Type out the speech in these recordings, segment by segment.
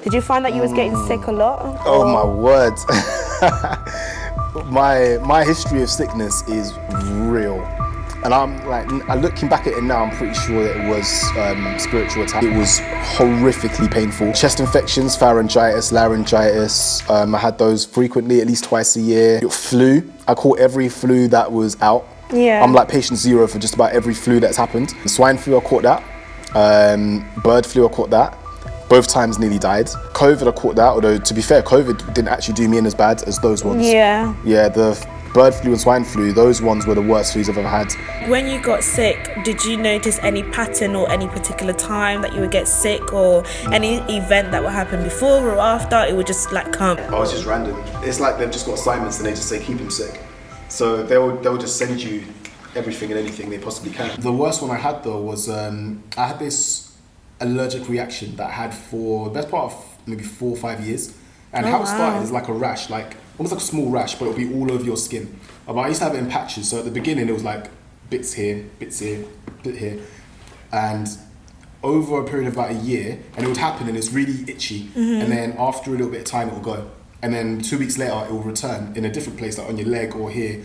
Did you find that you was getting sick a lot? Oh my word. my history of sickness is real. And I'm like, looking back at it now, I'm pretty sure that it was spiritual attack. It was horrifically painful. Chest infections, pharyngitis, laryngitis. I had those frequently, at least twice a year. Flu. I caught every flu that was out. Yeah. I'm like patient zero for just about every flu that's happened. Swine flu, I caught that. Bird flu, I caught that. Both times nearly died. COVID, I caught that, although to be fair, COVID didn't actually do me in as bad as those ones. Yeah. Yeah, the bird flu and swine flu, those ones were the worst flus I've ever had. When you got sick, did you notice any pattern or any particular time that you would get sick, or any event that would happen before or after? It would just like come. Oh, it's just random. It's like they've just got assignments and they just say keep him sick. So they'll just send you everything and anything they possibly can. The worst one I had though was I had this allergic reaction that I had for the best part of maybe 4 or 5 years. And how it started is like a rash, like almost like a small rash, but it'll be all over your skin. But I used to have it in patches, so at the beginning it was like bits here, bit here. And over a period of about a year, and it would happen and it's really itchy. And then after a little bit of time it will go. And then 2 weeks later it will return in a different place, like on your leg or here.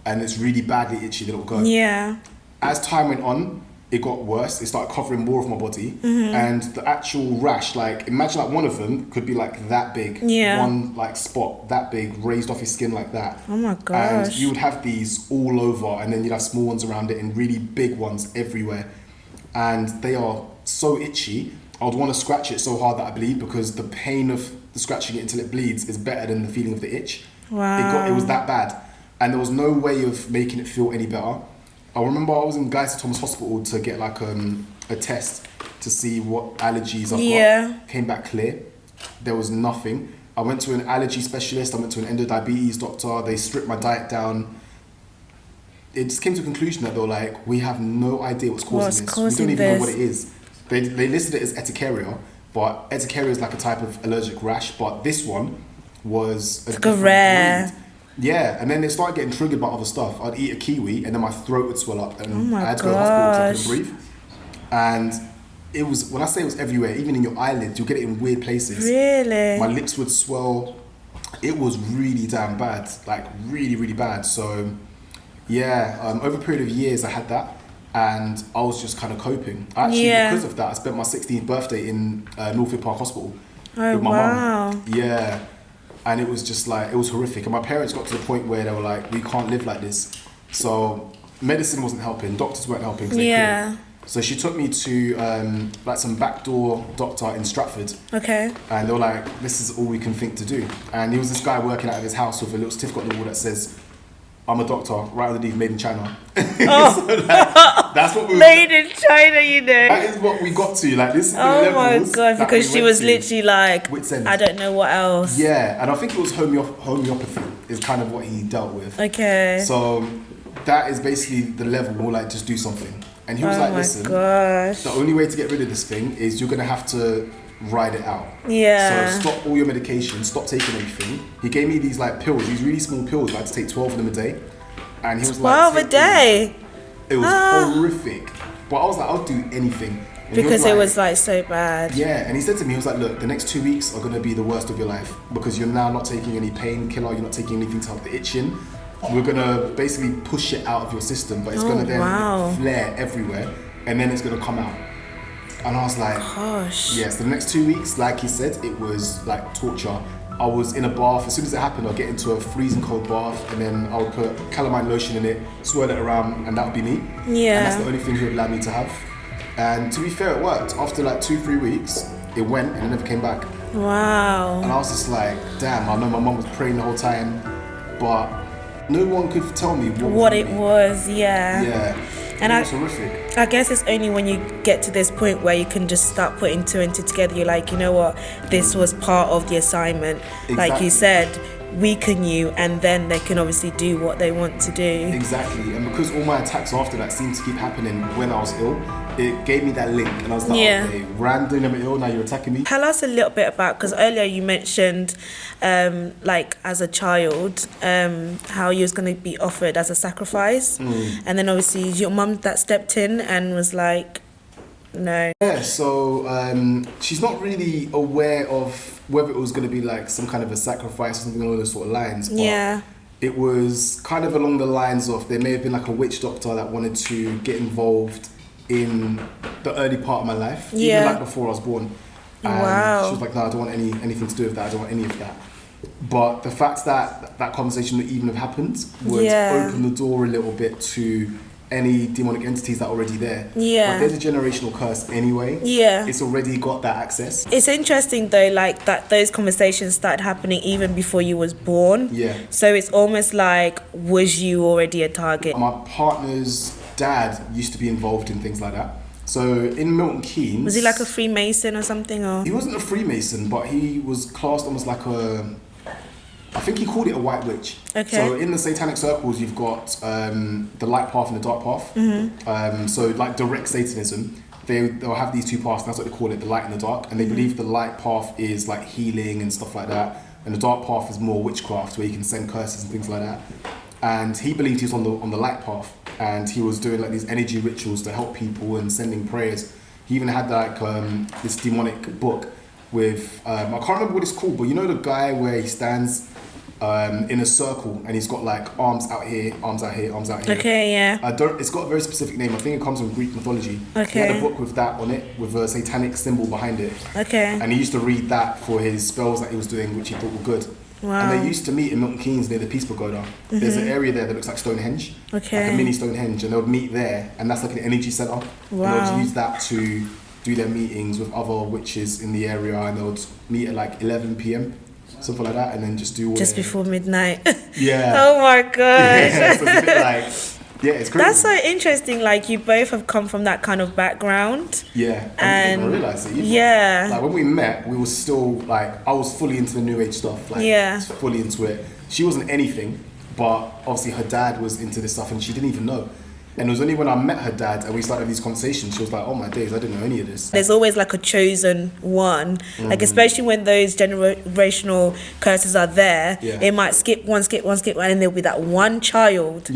And it's really badly itchy, then it will go. Yeah. As time went on, it got worse. It started covering more of my body, and the actual rash, like imagine like one of them could be like that big, one like spot that big raised off your skin like that. Oh my gosh. And you would have these all over, and then you'd have small ones around it and really big ones everywhere, and they are so itchy. I would want to scratch it so hard that I bleed, because the pain of the scratching it until it bleeds is better than the feeling of the itch. Wow. It was that bad, and there was no way of making it feel any better. I remember I was in Guy's Thomas Hospital to get like a test to see what allergies I've got. Came back clear. There was nothing. I went to an allergy specialist. I went to an endodiabetes doctor. They stripped my diet down. It just came to a conclusion that they were like, we have no idea what's causing this. We don't even know what it is. They listed it as urticaria, but urticaria is like a type of allergic rash. But this one was a different breed. Yeah, and then it started getting triggered by other stuff. I'd eat a kiwi and then my throat would swell up, and I had to go to the hospital because I couldn't breathe. And it was, when I say it was everywhere, even in your eyelids, you'll get it in weird places. Really? My lips would swell. It was really damn bad, like really, really bad. So yeah, over a period of years I had that, and I was just kind of coping. Actually, because of that, I spent my 16th birthday in Northfield Park Hospital with my mum. Yeah. And it was just like, it was horrific. And my parents got to the point where they were like, we can't live like this. So medicine wasn't helping, doctors weren't helping. Yeah. So she took me to like some backdoor doctor in Stratford. Okay. And they were like, this is all we can think to do. And there was this guy working out of his house with a little certificate on the wall that says, I'm a doctor, right underneath, made in China. Oh. So, like, that's what we made in China, you know. That is what we got to. Like, this is the levels. Oh my god, because she was literally like, I don't know what else. Yeah, and I think it was homeopathy is kind of what he dealt with. Okay. So that is basically the level. We're like, just do something. And he was like, listen, gosh. The only way to get rid of this thing is you're gonna have to ride it out. Yeah. So stop all your medication, stop taking everything. He gave me these like pills, these really small pills. I had to take 12 of them a day. And he was 12 like, a day? It was horrific. But I was like, I'll do anything. And because it was like so bad. Yeah, and he said to me, he was like, look, the next 2 weeks are gonna be the worst of your life, because you're now not taking any painkiller, you're not taking anything to help the itching. We're gonna basically push it out of your system, but it's gonna then flare everywhere, and then it's gonna come out. And I was like, gosh. Yes, the next 2 weeks, like he said, it was like torture. I was in a bath. As soon as it happened, I'd get into a freezing cold bath, and then I would put calamine lotion in it, swirl it around, and that would be me. Yeah. And that's the only thing he would allow me to have. And to be fair, it worked. After like 2-3 weeks, it went and it never came back. Wow. And I was just like, damn, I know my mum was praying the whole time, but no one could tell me what it was. Yeah. And it was horrific. I guess it's only when you get to this point where you can just start putting 2 and 2 together. You're like, you know what? This was part of the assignment. Exactly. Like you said, weaken you, and then they can obviously do what they want to do. Exactly. And because all my attacks after that seemed to keep happening when I was ill, it gave me that link, and I was like, okay, randomly I'm ill, now you're attacking me. Tell us a little bit about, because earlier you mentioned like as a child how you was going to be offered as a sacrifice, and then obviously your mum that stepped in and was like, No. Yeah, so she's not really aware of whether it was going to be like some kind of a sacrifice or something along those sort of lines. But it was kind of along the lines of there may have been like a witch doctor that wanted to get involved in the early part of my life, even like before I was born. And she was like, no, I don't want anything to do with that. I don't want any of that. But the fact that that conversation would even have happened would open the door a little bit to any demonic entities that are already there. Yeah. But there's a generational curse anyway. Yeah. It's already got that access. It's interesting though, like that those conversations started happening even before you was born. Yeah. So it's almost like, was you already a target? My partner's dad used to be involved in things like that. So in Milton Keynes... Was he like a Freemason or something? Or he wasn't a Freemason, but he was classed almost like a... I think he called it a white witch. Okay. So in the satanic circles, you've got the light path and the dark path. Mm-hmm. So like direct Satanism, they'll have these two paths, and that's what they call it, the light and the dark. And they believe the light path is like healing and stuff like that. And the dark path is more witchcraft, where you can send curses and things like that. And he believed he was on the light path, and he was doing like these energy rituals to help people and sending prayers. He even had like this demonic book with I can't remember what it's called, but you know the guy where he stands in a circle and he's got like arms out here, arms out here, arms out here. Okay, yeah. It's got a very specific name. I think it comes from Greek mythology. Okay. He had a book with that on it, with a satanic symbol behind it. Okay. And he used to read that for his spells that he was doing, which he thought were good. Wow. And they used to meet in Milton Keynes near the Peace Pagoda. Mm-hmm. There's an area there that looks like Stonehenge. Okay. Like a mini Stonehenge, and they would meet there, and that's like an energy centre. Wow. And they would use that to do their meetings with other witches in the area, and they would meet at like 11 p.m. something like that, and then just do all just before midnight. Yeah. Oh my gosh. Yeah, so it's a bit like, yeah, it's crazy. That's so interesting. Like you both have come from that kind of background. Yeah, and I didn't realize it either. Yeah. Like when we met, we were still like, I was fully into the new age stuff. Like, fully into it. She wasn't anything, but obviously her dad was into this stuff, and she didn't even know. And it was only when I met her dad and we started these conversations, she was like, oh my days, I didn't know any of this. There's always like a chosen one, like especially when those generational curses are there, it might skip one, and there'll be that one child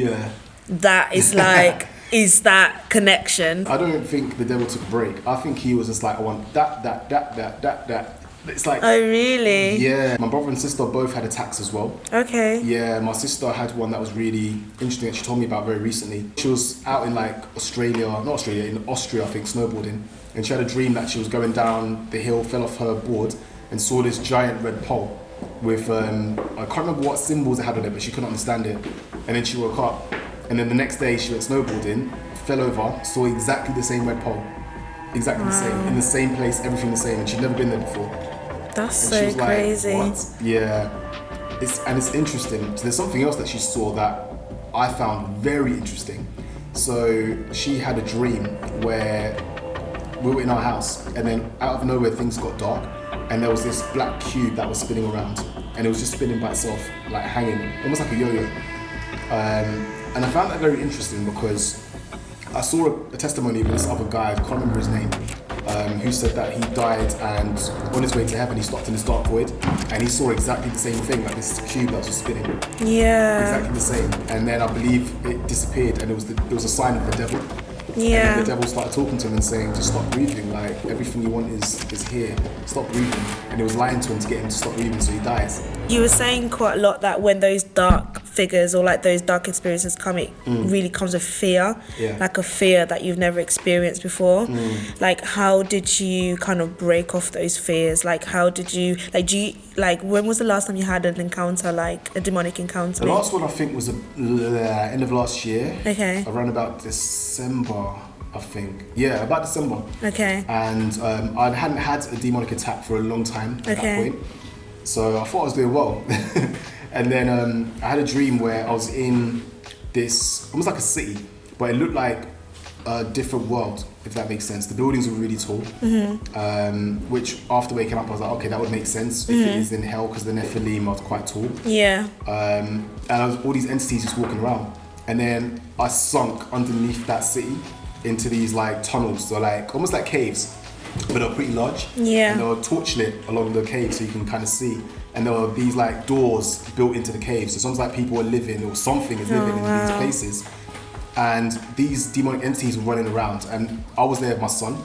that is like, is that connection. I don't think the devil took a break. I think he was just like, I want that. It's like, oh really? Yeah, my brother and sister both had attacks as well. Okay. Yeah, my sister had one that was really interesting that she told me about very recently. She was out in like in Austria I think, snowboarding, and she had a dream that she was going down the hill, fell off her board and saw this giant red pole with I can't remember what symbols it had on it, but she couldn't understand it. And then she woke up, and then the next day she went snowboarding, fell over, saw exactly the same red pole. Exactly the same, in the same place, everything the same, and she'd never been there before. That's and so crazy. Like, what? Yeah, it's interesting. So there's something else that she saw that I found very interesting. So she had a dream where we were in our house, and then out of nowhere things got dark, and there was this black cube that was spinning around, and it was just spinning by itself, like hanging, almost like a yo-yo. And I found that very interesting because I saw a testimony of this other guy, I can't remember his name, who said that he died, and on his way to heaven he stopped in this dark void and he saw exactly the same thing, like this cube that was just spinning. Yeah. Exactly the same. And then I believe it disappeared, and it was a sign of the devil. Yeah. And the devil started talking to him and saying, just stop breathing, like everything you want is here, stop breathing. And it was lying to him to get him to stop breathing, so he dies. You were saying quite a lot that when those dark figures or like those dark experiences come, it really comes with fear, like a fear that you've never experienced before. Like how did you kind of break off those fears? Like how did you, like when was the last time you had an encounter, like a demonic encounter? The last one I think was the end of last year. Okay. Around about December, I think. Yeah, about December. Okay. And I hadn't had a demonic attack for a long time at that point. So I thought I was doing well. And then I had a dream where I was in this, almost like a city, but it looked like a different world, if that makes sense. The buildings were really tall, which after waking up I was like, okay, that would make sense if it is in hell, because the Nephilim are quite tall. Yeah. And I was all these entities just walking around. And then I sunk underneath that city into these like tunnels, so like almost like caves, but they're pretty large. Yeah. And they were torchlit along the cave, so you can kind of see. And there were these like doors built into the cave, so it's almost like people were living, or something is living in these places. And these demonic entities were running around, and I was there with my son,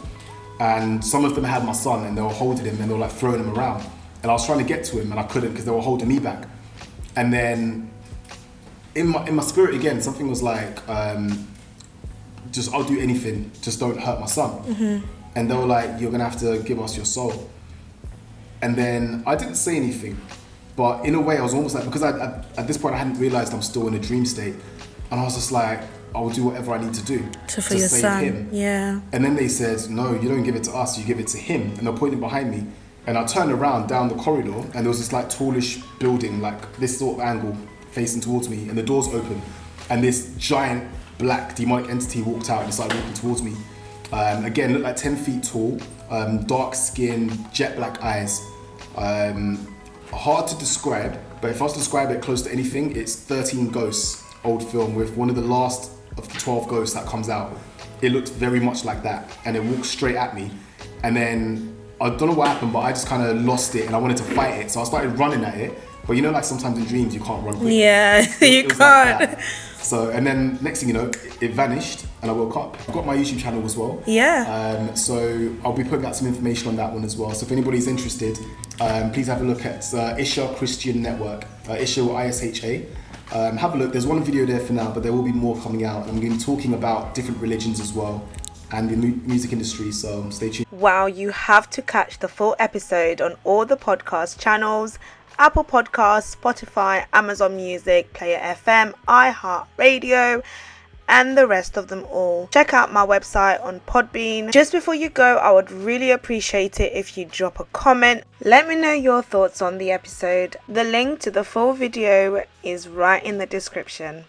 and some of them had my son, and they were holding him, and they were like throwing him around, and I was trying to get to him, and I couldn't because they were holding me back. And then in my spirit again, something was like, just I'll do anything, just don't hurt my son. And they were like, you're gonna have to give us your soul. And then I didn't say anything, but in a way I was almost like, because at this point I hadn't realized I'm still in a dream state, and I was just like, I will do whatever I need to do for to your save son. him. Yeah. And then they said, no, you don't give it to us, you give it to him. And they're pointing behind me. And I turned around down the corridor, and there was this like tallish building, like this sort of angle facing towards me, and the doors open, and this giant black demonic entity walked out and started walking towards me. Again, looked like 10 feet tall, dark skin, jet black eyes. Hard to describe, but if I was to describe it close to anything, it's 13 Ghosts, old film, with one of the last of the 12 ghosts that comes out. It looked very much like that, and it walked straight at me. And then I don't know what happened, but I just kind of lost it, and I wanted to fight it, so I started running at it. But you know, like sometimes in dreams you can't run quick. Yeah, you can't. Like so, and then next thing you know, it vanished, and I woke up. I've got my YouTube channel as well. Yeah. So I'll be putting out some information on that one as well. So if anybody's interested, please have a look at Isha Christian Network, Isha or ISHA. Have a look. There's one video there for now, but there will be more coming out. I'm going to be talking about different religions as well, and the music industry, so stay tuned. Wow, you have to catch the full episode on all the podcast channels: Apple Podcasts, Spotify, Amazon Music, Player FM, iHeartRadio, and the rest of them all. Check out my website on Podbean. Just before you go, I would really appreciate it if you drop a comment. Let me know your thoughts on the episode. The link to the full video is right in the description.